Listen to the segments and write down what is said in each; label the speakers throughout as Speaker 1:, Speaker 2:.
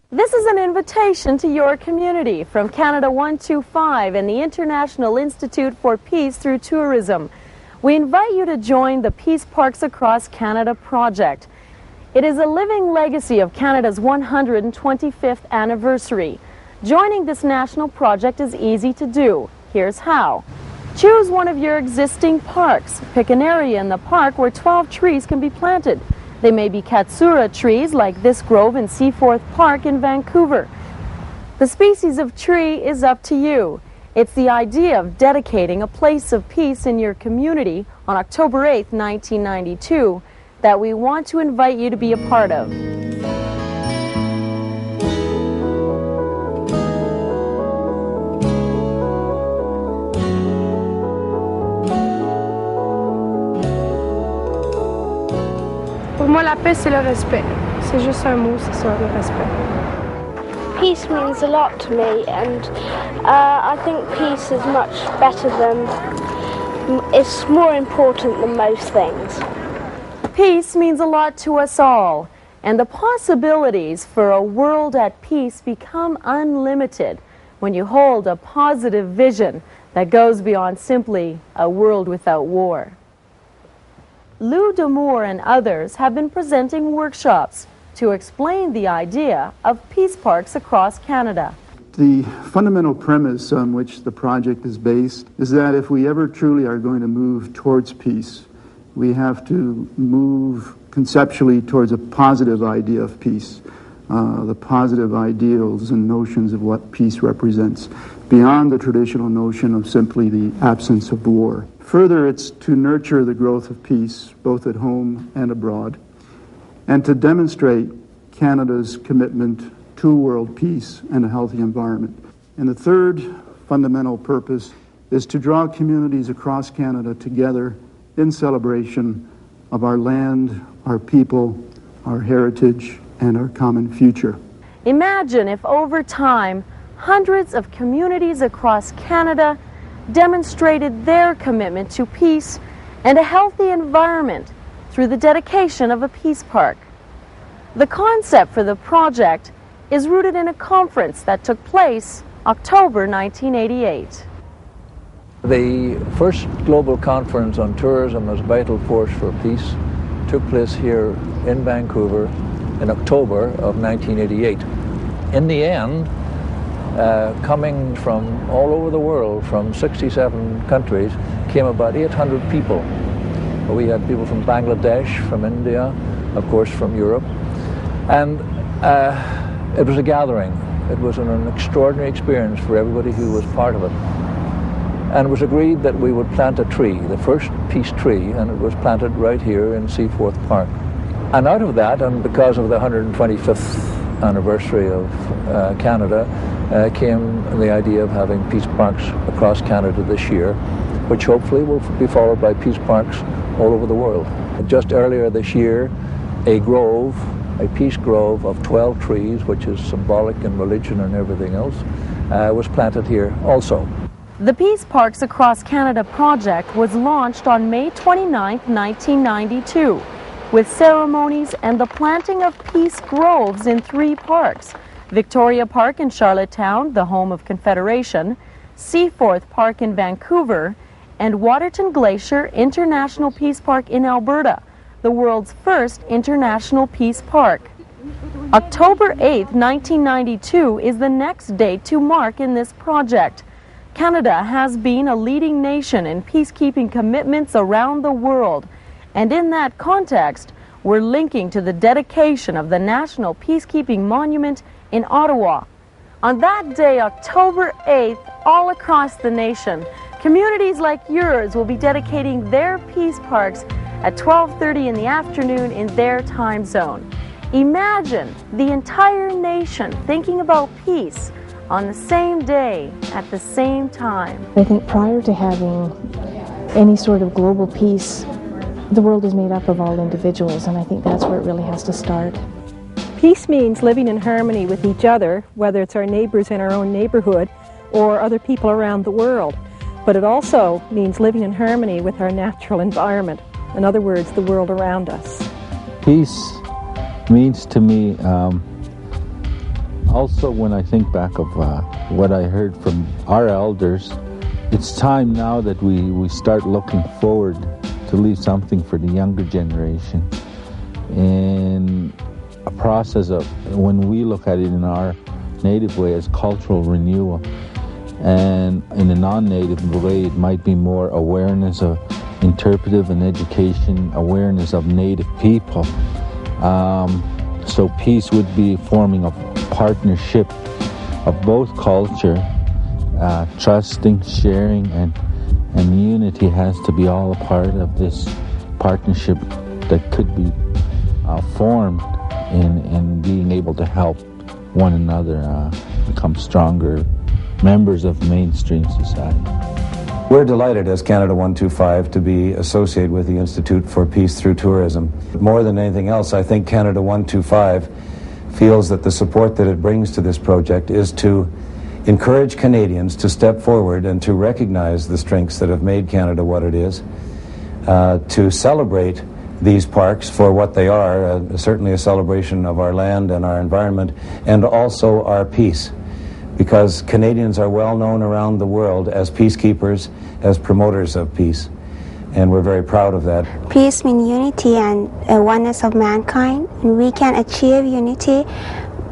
Speaker 1: This is an invitation to your community from Canada 125 and the International Institute for Peace through Tourism. We invite you to join the Peace Parks Across Canada project. It is a living legacy of Canada's 125th anniversary. Joining this national project is easy to do. Here's how. Choose one of your existing parks. Pick an area in the park where 12 trees can be planted. They may be Katsura trees like this grove in Seaforth Park in Vancouver. The species of tree is up to you. It's the idea of dedicating a place of peace in your community on October 8, 1992 that we want to invite you to be a part of.
Speaker 2: Pour moi, la paix, c'est le respect. C'est juste un mot, c'est ça, le respect.
Speaker 3: Peace means a lot to me, and I think peace is much better than, it's more important than most things.
Speaker 1: Peace means a lot to us all, and the possibilities for a world at peace become unlimited when you hold a positive vision that goes beyond simply a world without war. Lou D'Amour and others have been presenting workshops to explain the idea of peace parks across Canada.
Speaker 4: The fundamental premise on which the project is based is that if we ever truly are going to move towards peace, we have to move conceptually towards a positive idea of peace, the positive ideals and notions of what peace represents, beyond the traditional notion of simply the absence of war. Further, it's to nurture the growth of peace, both at home and abroad, and to demonstrate Canada's commitment to world peace and a healthy environment. And the third fundamental purpose is to draw communities across Canada together in celebration of our land, our people, our heritage, and our common future.
Speaker 1: Imagine if over time, hundreds of communities across Canada demonstrated their commitment to peace and a healthy environment through the dedication of a peace park. The concept for the project is rooted in a conference that took place October 1988.
Speaker 5: The first global conference on tourism as a vital force for peace took place here in Vancouver in October of 1988. In the end, coming from all over the world, from 67 countries, came about 800 people. We had people from Bangladesh, from India, of course from Europe, and it was a gathering. It was an extraordinary experience for everybody who was part of it. And it was agreed that we would plant a tree, the first peace tree, and it was planted right here in Seaforth Park. And out of that, and because of the 125th anniversary of Canada, came the idea of having peace parks across Canada this year, which hopefully will be followed by peace parks all over the world. Just earlier this year, a grove, a peace grove of 12 trees, which is symbolic in religion and everything else, was planted here also.
Speaker 1: The Peace Parks Across Canada project was launched on May 29, 1992, with ceremonies and the planting of peace groves in 3 parks: Victoria Park in Charlottetown, the home of Confederation, Seaforth Park in Vancouver, and Waterton Glacier International Peace Park in Alberta, the world's first international peace park. October 8, 1992 is the next date to mark in this project. Canada has been a leading nation in peacekeeping commitments around the world, and in that context, we're linking to the dedication of the National Peacekeeping Monument in Ottawa. On that day, October 8th, all across the nation, communities like yours will be dedicating their peace parks at 12:30 in the afternoon in their time zone. Imagine the entire nation thinking about peace on the same day at the same time.
Speaker 6: I think prior to having any sort of global peace, the world is made up of all individuals, and I think that's where it really has to start.
Speaker 7: Peace means living in harmony with each other, whether it's our neighbors in our own neighborhood or other people around the world. But it also means living in harmony with our natural environment. In other words, the world around us.
Speaker 8: Peace means to me Also, when I think back of what I heard from our elders, it's time now that we start looking forward to leave something for the younger generation. In a process of, when we look at it in our native way, as cultural renewal, and in a non-native way it might be more awareness of interpretive and education, awareness of native people. So peace would be forming a partnership of both culture, trusting, sharing, and unity has to be all a part of this partnership that could be formed in being able to help one another become stronger members of mainstream society.
Speaker 9: We're delighted as Canada 125 to be associated with the Institute for Peace through Tourism. More than anything else, I think Canada 125 feels that the support that it brings to this project is to encourage Canadians to step forward and to recognize the strengths that have made Canada what it is, to celebrate these parks for what they are, certainly a celebration of our land and our environment, and also our peace. Because Canadians are well known around the world as peacekeepers, as promoters of peace, and we're very proud of that.
Speaker 10: Peace means unity and oneness of mankind, and we can achieve unity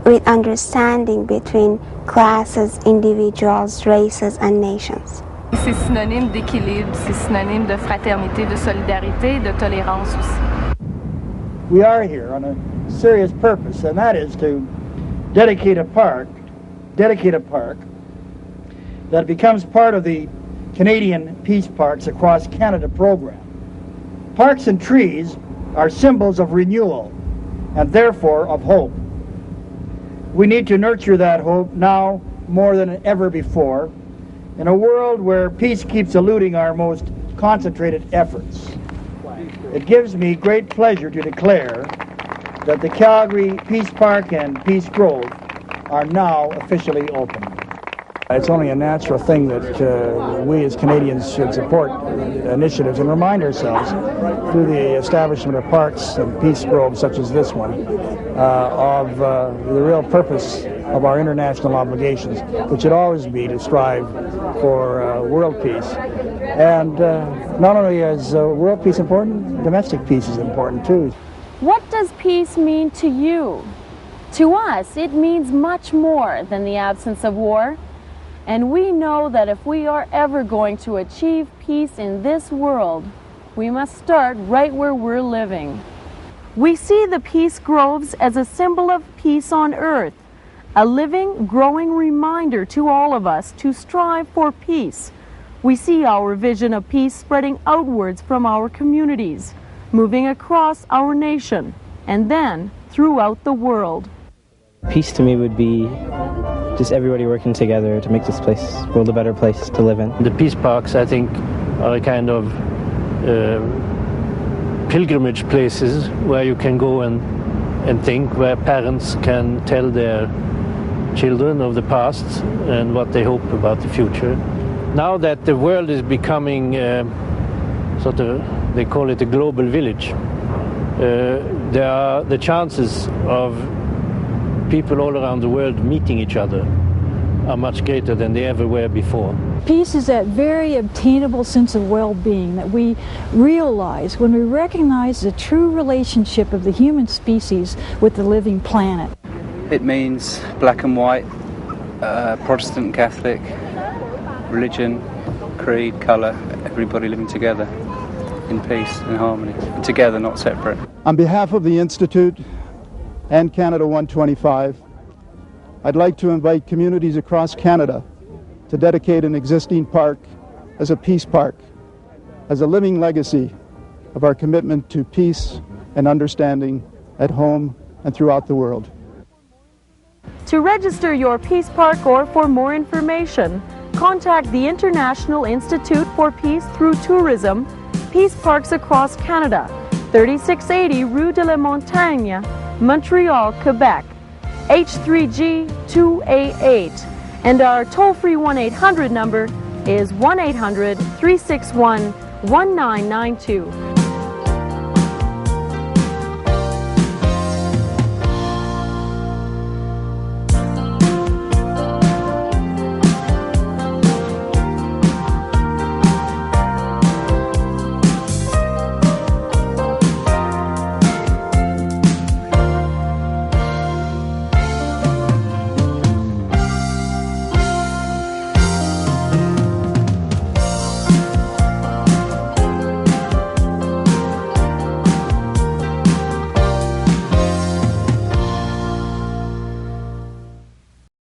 Speaker 10: with understanding between classes, individuals, races, and nations.
Speaker 11: C'est synonyme d'équilibre, c'est synonyme de fraternité, de solidarité, de tolérance aussi.
Speaker 12: We are here on a serious purpose, and that is to dedicate a park that becomes part of the Canadian Peace Parks Across Canada program. Parks and trees are symbols of renewal and therefore of hope. We need to nurture that hope now more than ever before in a world where peace keeps eluding our most concentrated efforts. It gives me great pleasure to declare that the Calgary Peace Park and Peace Grove are now officially open. It's only a natural thing that we as Canadians should support initiatives and remind ourselves through the establishment of parks and peace groves such as this one of the real purpose of our international obligations, which should always be to strive for world peace. And not only is world peace important, domestic peace is important too.
Speaker 1: What does peace mean to you? To us, it means much more than the absence of war. And we know that if we are ever going to achieve peace in this world, we must start right where we're living. We see the peace groves as a symbol of peace on earth, a living, growing reminder to all of us to strive for peace. We see our vision of peace spreading outwards from our communities, moving across our nation, and then throughout the world.
Speaker 13: Peace to me would be just everybody working together to make this world a better place to live in.
Speaker 14: The peace parks, I think, are a kind of pilgrimage places where you can go and think, where parents can tell their children of the past and what they hope about the future. Now that the world is becoming they call it a global village, there are the chances of people all around the world meeting each other are much greater than they ever were before.
Speaker 15: Peace is that very obtainable sense of well-being that we realize when we recognize the true relationship of the human species with the living planet.
Speaker 16: It means black and white, Protestant, Catholic, religion, creed, colour, everybody living together in peace and harmony, and together, not separate.
Speaker 4: On behalf of the Institute and Canada 125, I'd like to invite communities across Canada to dedicate an existing park as a peace park, as a living legacy of our commitment to peace and understanding at home and throughout the world.
Speaker 1: To register your peace park or for more information, contact the International Institute for Peace through Tourism, Peace Parks Across Canada, 3680 Rue de la Montagne, Montreal, Quebec, H3G 288, and our toll-free 1-800 number is 1-800-361-1992.